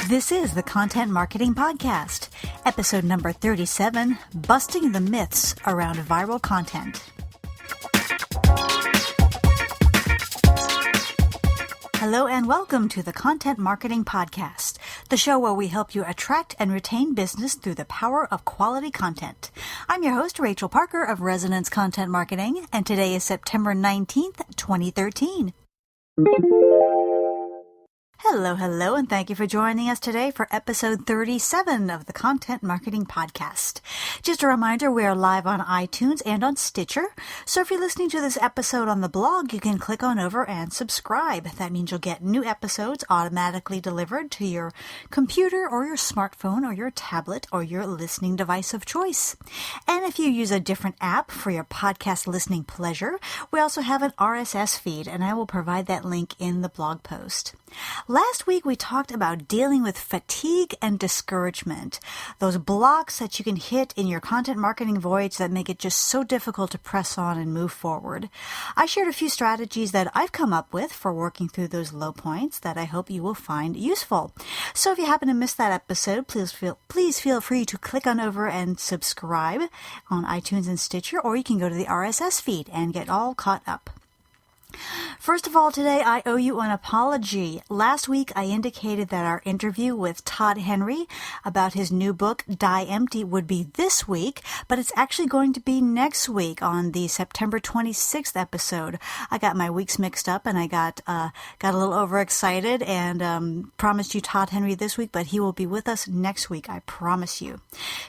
This is the Content Marketing Podcast, episode number 37, Busting the Myths Around Viral Content. Hello and welcome to the Content Marketing Podcast, the show where we help you attract and retain business through the power of quality content. I'm your host, Rachel Parker of Resonance Content Marketing, and today is September 19th, 2013. Hello, and thank you for joining us today for episode 37 of the Content Marketing Podcast. Just a reminder, we are live on iTunes and on Stitcher, so if you're listening to this episode on the blog, you can click on over and subscribe. That means you'll get new episodes automatically delivered to your computer or your smartphone or your tablet or your listening device of choice. And if you use a different app for your podcast listening pleasure, we also have an RSS feed, and I will provide that link in the blog post. Last week, we talked about dealing with fatigue and discouragement, those blocks that you can hit in your content marketing voyage that make it just so difficult to press on and move forward. I shared a few strategies that I've come up with for working through those low points that I hope you will find useful. So if you happen to miss that episode, please feel free to click on over and subscribe on iTunes and Stitcher, or you can go to the RSS feed and get all caught up. First of all, today I owe you an apology. Last week I indicated that our interview with Todd Henry about his new book, Die Empty, would be this week, but it's actually going to be next week on the September 26th episode. I got my weeks mixed up and I got a little overexcited and promised you Todd Henry this week, but he will be with us next week, I promise you.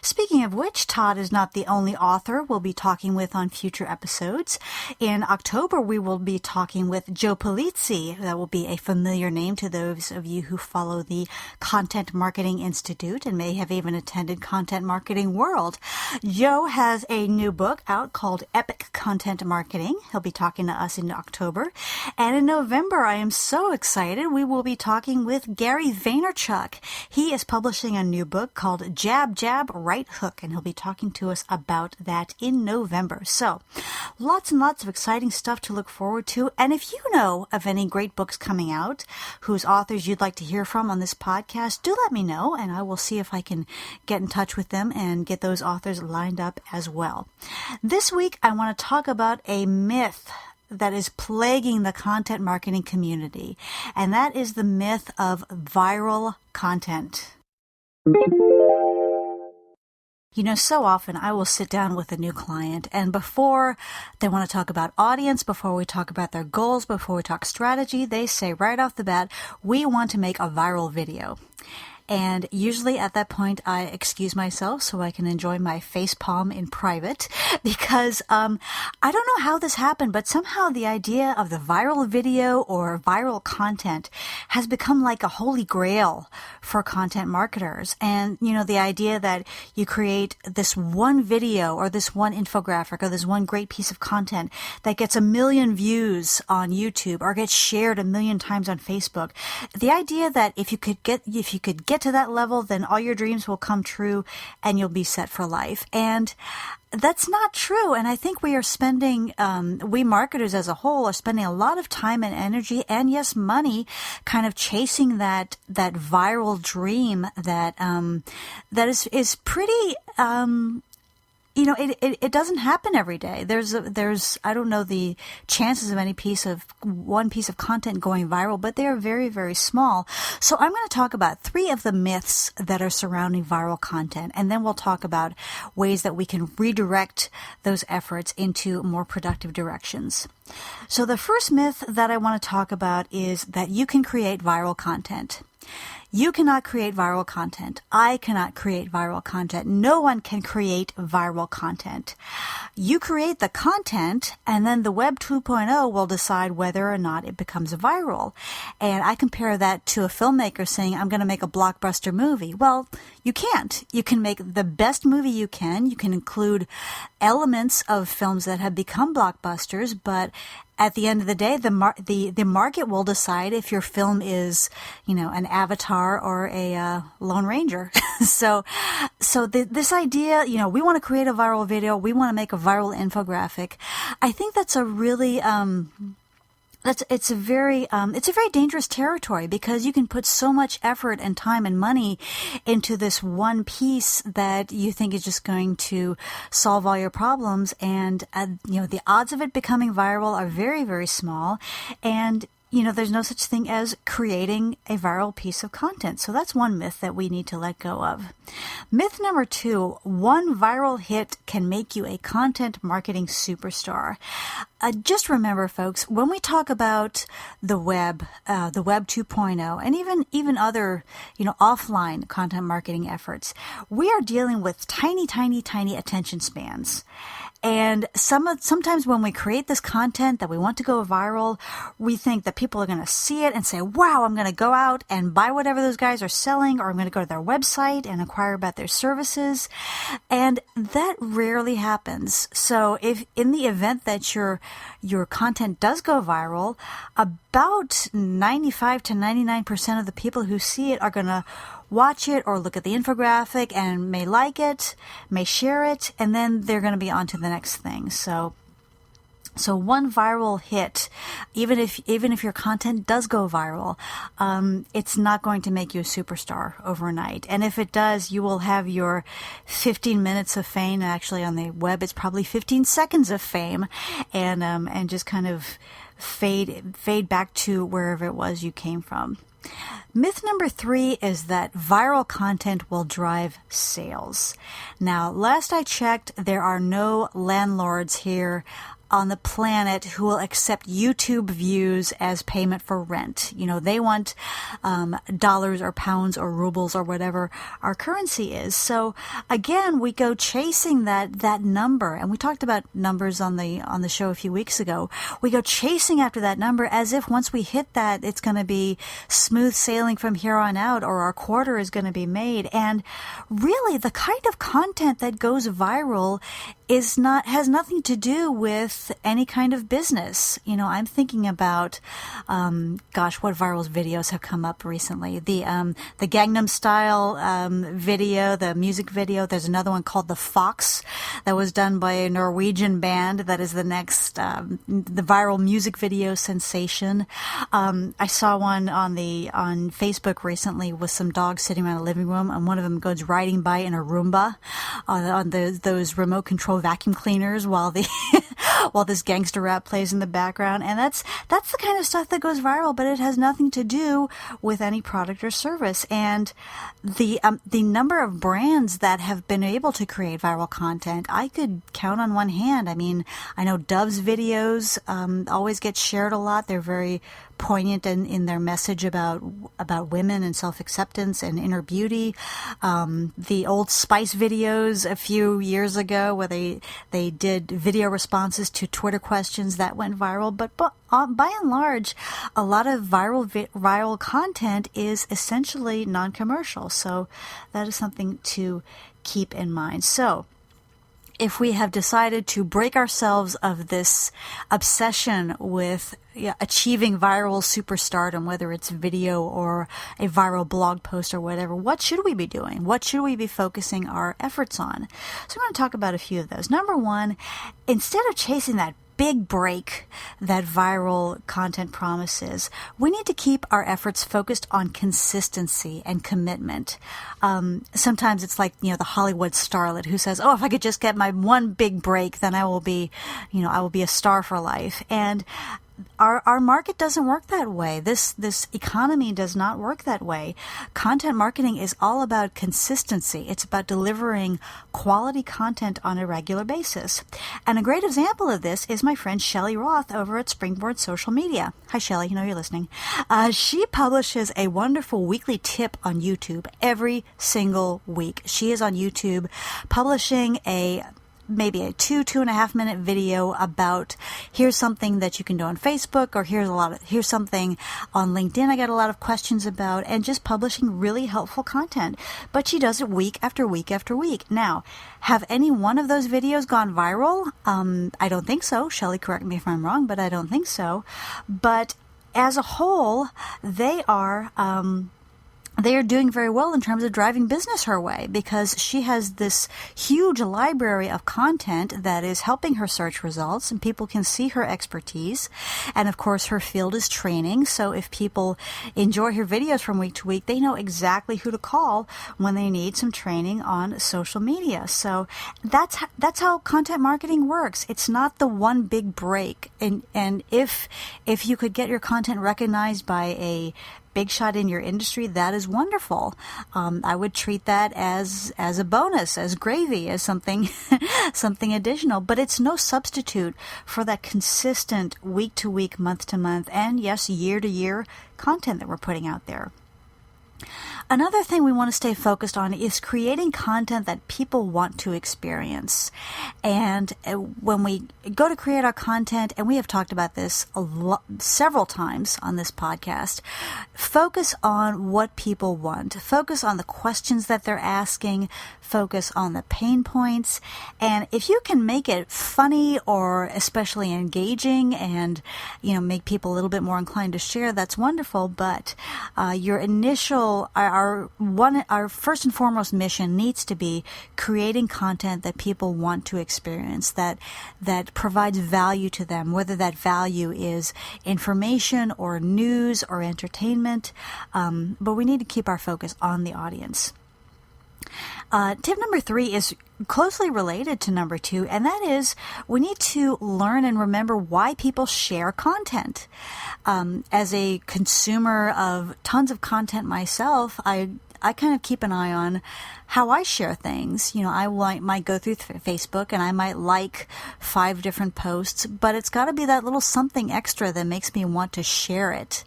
Speaking of which, Todd is not the only author we'll be talking with on future episodes. In October, we will be talking with Joe Polizzi. That will be a familiar name to those of you who follow the Content Marketing Institute and may have even attended Content Marketing World. Joe has a new book out called Epic Content Marketing. He'll be talking to us in October. And in November, I am so excited, we will be talking with Gary Vaynerchuk. He is publishing a new book called Jab, Jab, Right Hook, and he'll be talking to us about that in November. So, lots and lots of exciting stuff to look forward to. And if you know of any great books coming out whose authors you'd like to hear from on this podcast, do let me know, and I will see if I can get in touch with them and get those authors lined up as well. This week, I want to talk about a myth that is plaguing the content marketing community, and that is the myth of viral content. You know, so often I will sit down with a new client, and before they want to talk about audience, before we talk about their goals, before we talk strategy, they say right off the bat, we want to make a viral video. And usually at that point, I excuse myself so I can enjoy my face palm in private because I don't know how this happened, but somehow the idea of the viral video or viral content has become like a holy grail for content marketers. And, you know, the idea that you create this one video or this one infographic or this one great piece of content that gets 1 million views on YouTube or gets shared 1 million times on Facebook. The idea that if you could get to that level, then all your dreams will come true and you'll be set for life. And that's not true. And I think we are spending, we marketers as a whole are spending a lot of time and energy and yes, money kind of chasing that viral dream that is pretty, you know, it doesn't happen every day. There's I don't know the chances of one piece of content going viral, but they are very, very small. So I'm going to talk about 3 of the myths that are surrounding viral content, and then we'll talk about ways that we can redirect those efforts into more productive directions. So the first myth that I want to talk about is that you can create viral content. You cannot create viral content. I cannot create viral content. No one can create viral content. You create the content, and then the Web 2.0 will decide whether or not it becomes viral. And I compare that to a filmmaker saying, I'm going to make a blockbuster movie. Well, you can't. You can make the best movie you can. You can include elements of films that have become blockbusters, but at the end of the day, the market will decide if your film is, an Avatar or a Lone Ranger. So this idea, we want to create a viral video, we want to make a viral infographic. I think that's a really it's a very dangerous territory, because you can put so much effort and time and money into this one piece that you think is just going to solve all your problems. And, the odds of it becoming viral are very, very small. And, there's no such thing as creating a viral piece of content. So that's one myth that we need to let go of. Myth number 2, one viral hit can make you a content marketing superstar. Just remember, folks, when we talk about the web 2.0, and even other, offline content marketing efforts, we are dealing with tiny, tiny, tiny attention spans. And sometimes when we create this content that we want to go viral, we think that people are going to see it and say, wow, I'm going to go out and buy whatever those guys are selling, or I'm going to go to their website and inquire about their services. And that rarely happens. So if in the event that your content does go viral, about 95 to 99% of the people who see it are going to watch it or look at the infographic and may like it, may share it, and then they're going to be on to the next thing. So one viral hit, even if your content does go viral, it's not going to make you a superstar overnight. And if it does, you will have your 15 minutes of fame. Actually, on the web, it's probably 15 seconds of fame, and just kind of fade back to wherever it was you came from. Myth number 3 is that viral content will drive sales. Now, last I checked, there are no landlords here on the planet who will accept YouTube views as payment for rent. They want dollars or pounds or rubles or whatever our currency is. So again, we go chasing that number, and we talked about numbers on the show a few weeks ago. We go chasing after that number as if once we hit that, it's going to be smooth sailing from here on out, or our quarter is going to be made. And really, the kind of content that goes viral has nothing to do with any kind of business. I'm thinking about, what viral videos have come up recently? The Gangnam Style video, the music video. There's another one called The Fox that was done by a Norwegian band that is the next the viral music video sensation. I saw one on Facebook recently with some dogs sitting around a living room, and one of them goes riding by in a Roomba on those remote control vacuum cleaners while this gangster rap plays in the background. And that's the kind of stuff that goes viral, but it has nothing to do with any product or service. And the number of brands that have been able to create viral content, I could count on one hand. I mean, I know Dove's videos always get shared a lot. They're very poignant in their message about women and self-acceptance and inner beauty. The Old Spice videos a few years ago, where they did video responses to Twitter questions, that went viral. But by and large, a lot of viral content is essentially non-commercial. So that is something to keep in mind. So if we have decided to break ourselves of this obsession with achieving viral superstardom, whether it's video or a viral blog post or whatever, what should we be doing? What should we be focusing our efforts on? So I'm going to talk about a few of those. Number 1, instead of chasing that big break that viral content promises, we need to keep our efforts focused on consistency and commitment. Sometimes it's like, the Hollywood starlet who says, oh, if I could just get my one big break, then I will be a star for life. And our market doesn't work that way. This economy does not work that way. Content marketing is all about consistency. It's about delivering quality content on a regular basis. And a great example of this is my friend Shelly Roth over at Springboard Social Media. Hi, Shelly. You're listening. She publishes a wonderful weekly tip on YouTube every single week. She is on YouTube publishing a maybe a 2.5 minute video about here's something that you can do on Facebook, or here's something on LinkedIn I get a lot of questions about, and just publishing really helpful content. But she does it week after week after week. Now, have any one of those videos gone viral? I don't think so. Shelley, correct me if I'm wrong, but I don't think so. But as a whole, they are doing very well in terms of driving business her way, because she has this huge library of content that is helping her search results, and people can see her expertise. And of course, her field is training. So if people enjoy her videos from week to week, they know exactly who to call when they need some training on social media. So that's how content marketing works. It's not the one big break. And if you could get your content recognized by a big shot in your industry, that is wonderful. I would treat that as a bonus, as gravy, as something additional. But it's no substitute for that consistent week to week, month to month, and yes, year to year content that we're putting out there. Another thing we want to stay focused on is creating content that people want to experience. And when we go to create our content, and we have talked about this several times on this podcast, focus on what people want. Focus on the questions that they're asking. Focus on the pain points. And if you can make it funny or especially engaging and, make people a little bit more inclined to share, that's wonderful. But our first and foremost mission needs to be creating content that people want to experience, that provides value to them, whether that value is information or news or entertainment. But we need to keep our focus on the audience. Tip number 3 is closely related to number 2, and that is we need to learn and remember why people share content. As a consumer of tons of content myself, I kind of keep an eye on how I share things. I might go through Facebook and I might like 5 different posts, but it's got to be that little something extra that makes me want to share it.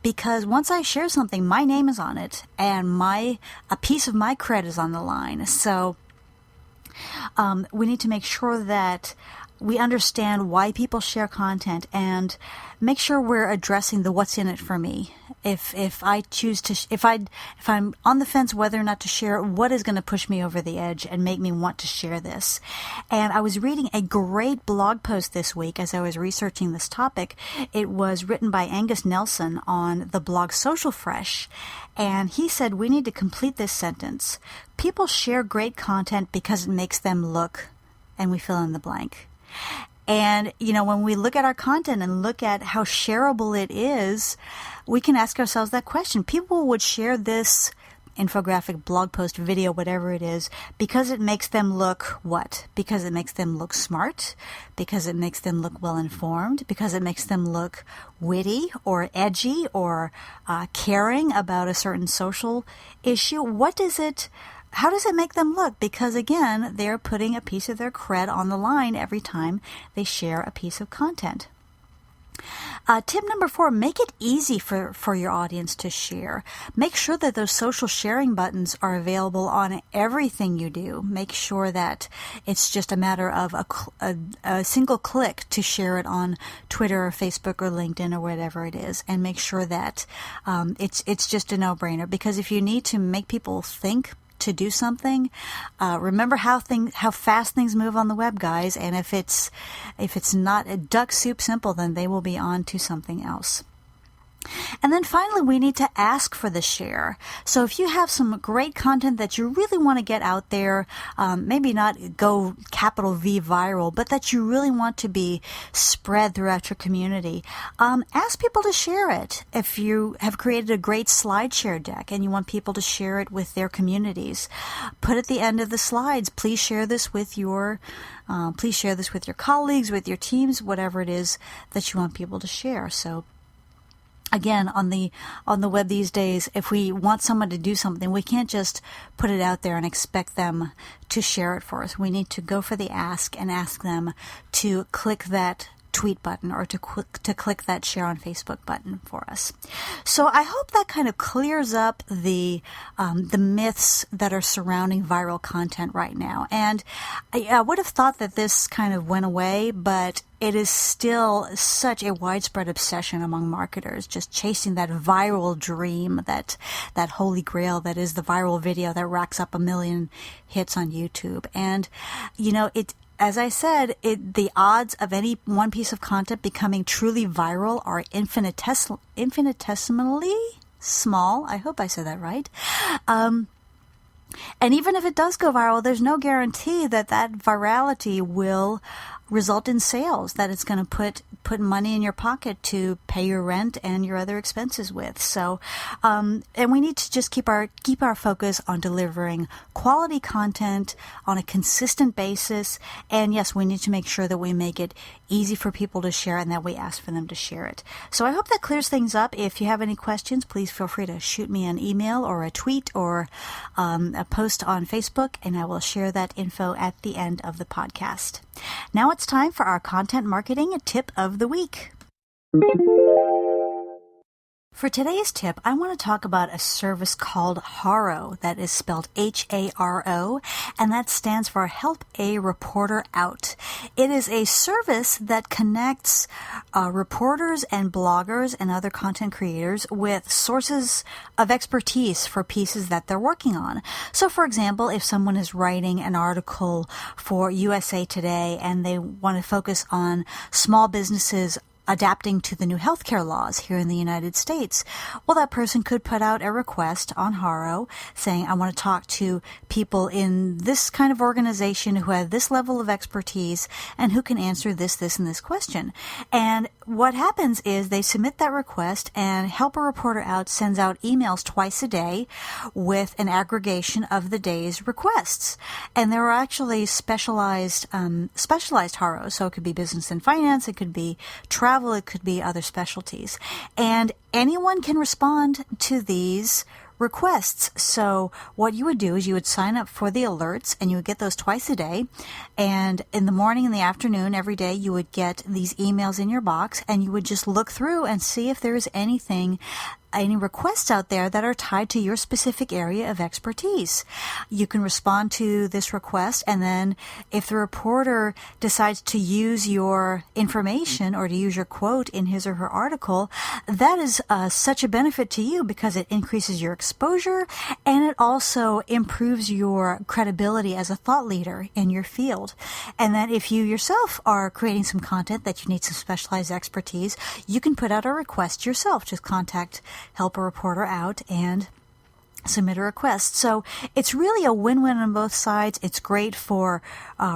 Because once I share something, my name is on it and a piece of my cred is on the line. So we need to make sure that we understand why people share content and make sure we're addressing the what's in it for me. If I'm on the fence whether or not to share, what is going to push me over the edge and make me want to share this? And I was reading a great blog post this week as I was researching this topic. It was written by Angus Nelson on the blog Social Fresh. And he said, we need to complete this sentence. People share great content because it makes them look, and we fill in the blank. And, when we look at our content and look at how shareable it is, we can ask ourselves that question. People would share this infographic, blog post, video, whatever it is, because it makes them look what? Because it makes them look smart, because it makes them look well-informed, because it makes them look witty or edgy or caring about a certain social issue. How does it make them look? Because again, they're putting a piece of their cred on the line every time they share a piece of content. Tip number 4, make it easy for your audience to share. Make sure that those social sharing buttons are available on everything you do. Make sure that it's just a matter of a single click to share it on Twitter or Facebook or LinkedIn or whatever it is. And make sure that it's just a no-brainer. Because if you need to make people think to do something, remember how fast things move on the web, guys. And if it's not a duck soup simple, then they will be on to something else. And then finally, we need to ask for the share. So if you have some great content that you really want to get out there, maybe not go capital V viral, but that you really want to be spread throughout your community, ask people to share it. If you have created a great SlideShare deck and you want people to share it with their communities, put at the end of the slides, please share this with your colleagues, with your teams, whatever it is that you want people to share. So again, on the web these days, if we want someone to do something, we can't just put it out there and expect them to share it for us. We need to go for the ask and ask them to click that tweet button or to click that share on Facebook button for us. So I hope that kind of clears up the myths that are surrounding viral content right now. And I would have thought that this kind of went away, but it is still such a widespread obsession among marketers, just chasing that viral dream, that holy grail that is the viral video that racks up 1 million hits on YouTube. And, as I said, the odds of any one piece of content becoming truly viral are infinitesimally small. I hope I said that right. And even if it does go viral, there's no guarantee that virality will result in sales, that it's going to put money in your pocket to pay your rent and your other expenses with. So, and we need to just keep our focus on delivering quality content on a consistent basis. And yes, we need to make sure that we make it easy for people to share and that we ask for them to share it. So I hope that clears things up. If you have any questions, please feel free to shoot me an email or a tweet or a post on Facebook, and I will share that info at the end of the podcast. Now it's time for our content marketing tip of the week. For today's tip, I want to talk about a service called Haro, that is spelled Haro, and that stands for Help a Reporter Out. It is a service that connects reporters and bloggers and other content creators with sources of expertise for pieces that they're working on. So, for example, if someone is writing an article for USA Today and they want to focus on small businesses adapting to the new healthcare laws here in the United States, well, that person could put out a request on Haro saying, I want to talk to people in this kind of organization who have this level of expertise and who can answer this, and this question. And what happens is they submit that request, and Help a Reporter Out sends out emails twice a day with an aggregation of the day's requests. And there are actually specialized Haros. So it could be business and finance, it could be travel, it could be other specialties. And anyone can respond to these requests. So what you would do is you would sign up for the alerts, and you would get those twice a day. And in the morning and the afternoon, every day, you would get these emails in your box, and you would just look through and see if there is any requests out there that are tied to your specific area of expertise. You can respond to this request, and then if the reporter decides to use your information or to use your quote in his or her article, that is such a benefit to you because it increases your exposure, and it also improves your credibility as a thought leader in your field. And that if you yourself are creating some content that you need some specialized expertise, you can put out a request yourself. Just contact Help a Reporter Out and submit a request. So it's really a win-win on both sides. It's great for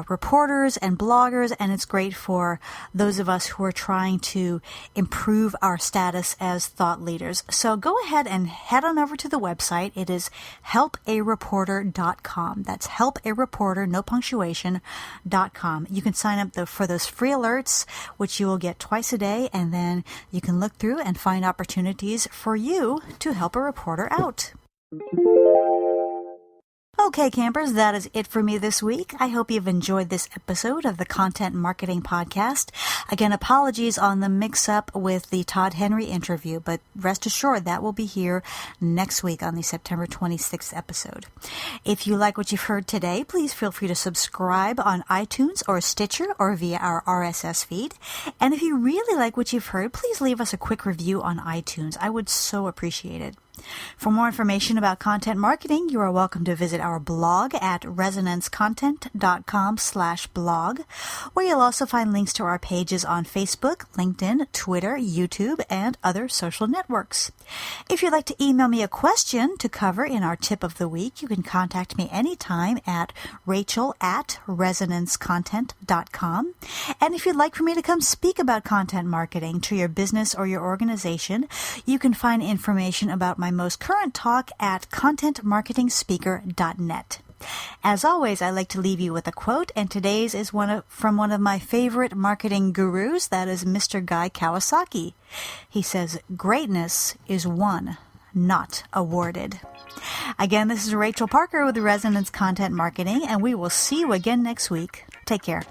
reporters and bloggers, and it's great for those of us who are trying to improve our status as thought leaders. So go ahead and head on over to the website. It is helpareporter.com. That's helpareporter, no punctuation.com. You can sign up for those free alerts, which you will get twice a day, and then you can look through and find opportunities for you to help a reporter out. Okay, campers, that is it for me this week. I hope you've enjoyed this episode of the Content Marketing Podcast. Again, apologies on the mix-up with the Todd Henry interview, but rest assured that will be here next week on the September 26th episode. If you like what you've heard today, please feel free to subscribe on iTunes or Stitcher or via our RSS feed. And if you really like what you've heard, please leave us a quick review on iTunes. I would so appreciate it. For more information about content marketing, you are welcome to visit our blog at resonancecontent.com/blog, where you'll also find links to our pages on Facebook, LinkedIn, Twitter, YouTube, and other social networks. If you'd like to email me a question to cover in our tip of the week, you can contact me anytime at rachel@resonancecontent.com. And if you'd like for me to come speak about content marketing to your business or your organization, you can find information about my most current talk at contentmarketingspeaker.net. As always, I like to leave you with a quote, and today's is from one of my favorite marketing gurus, that is Mr. Guy Kawasaki. He says, "Greatness is won, not awarded." Again, this is Rachel Parker with Resonance Content Marketing, and we will see you again next week. Take care.